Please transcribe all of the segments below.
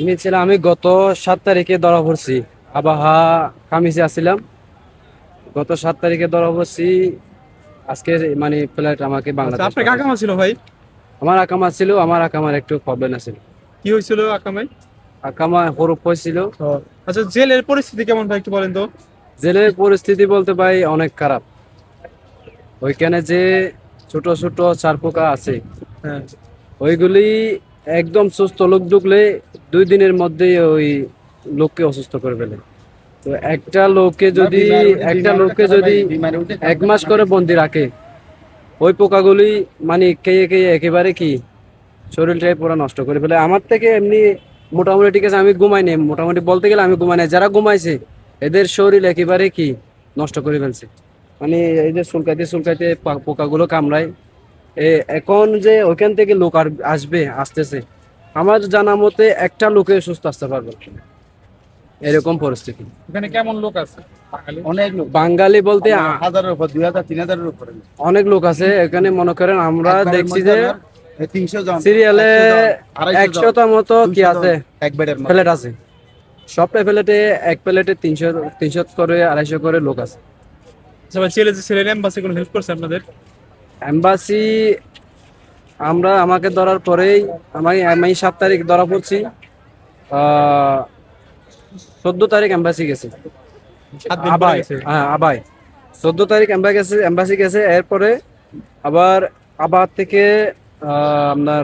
নিয়েছিলাম আমি গত 7 তারিখে ধরা পড়ছি। আবাহা কামিজে আসছিলাম, গত 7 তারিখে ধরা পড়ছি। আজকে মানে ফ্লাইট আমাকে আচ্ছা, বাংলাদেশ আপনার কাকা পাঠাইছে। মা ছিল ভাই? আমার আকামা ছিল, আমার আকামার একটু প্রবলেম আছে। কি হয়েছিল আকামাই? আকামা হরফ হয়েছিল। ও, আচ্ছা, জেলের পরিস্থিতি কেমন ভাই একটু বলেন তো। জেলের পরিস্থিতি বলতে ভাই অনেক খারাপ। ওইখানে যে ছোট ছোট চারপোকা আছে, হ্যাঁ। ওইগুলি একদম সুস্থ লোক ঢুকলে 2 দিনের মধ্যেই ওই লোককে অসুস্থ করে ফেলে। তো একটা লোককে যদি 1 মাস করে বন্দি রাখে, ওই পোকাগুলি মানে খেয়ে খেয়ে একেবারে কি শরীরটাই পুরো নষ্ট করে ফেলে। আমার থেকে এমনি মোটামুটি ঠিক আছে, আমি ঘুমাই নাই, মোটামুটি বলতে গেলে আমি ঘুমাই নাই, যারা ঘুমাইছে এদের শরীর একেবারে কি নষ্ট করে ফেলছে। মানে এই যে চুলকাইতে চুলকাইতে পোকাগুলো কামড়ায়। এখন যে ওইখান থেকে লোক আর আসতেছে, আমার জানা মতে একটা লোকে সুস্থ আসতে পারবে না। এরকম পরিস্থিতি। এখানে কেমন লোক আছে বাঙালি? অনেক লোক, বাঙালি বলতে হাজারের উপর, 2000 3000-এর উপরে। অনেক লোক আছে এখানে। মনে করেন আমরা একবারের দেখছি মধ্যে যে আপনার 300 জন, সিরিয়ালে 100 জন, 250 জন, 100টার মতো কি 200 জন আছে, এক বেডের মধ্যে। প্লেট আছে। সবটা প্লেটে, এক প্লেটে 300 300 করে 250 করে লোক আছে। আচ্ছা ভাই, ছেলে যে ছেলের এম্বাসি কোনো হেল্প করছে আপনাদের? এম্বাসি, আমাকে ধরার পরেই আমি 7 তারিখ ধরা পড়ছি। 14 তারিখ এম্বাসি গেছে। 7 দিন পরে আবাই, গেছে? হ্যাঁ আবাই। 14 তারিখ এম্বাসি গেছে। এরপরে আবার আবার থেকে আপনার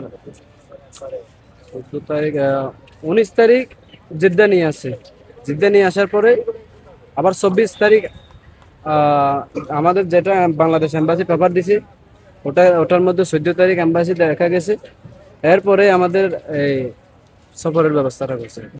14 তারিখ, 19 তারিখ জিদ্দা নিয়ে আসে। জিদ্দা নিয়ে আসার পরে আবার 24 তারিখ আহ, আমাদের যেটা বাংলাদেশ এম্বাসি পেপার দিছে, ওটার মধ্যে 14 তারিখ এম্বাসি দেখা গেছে। এরপরে আমাদের এই সফরের ব্যবস্থাটা করছে।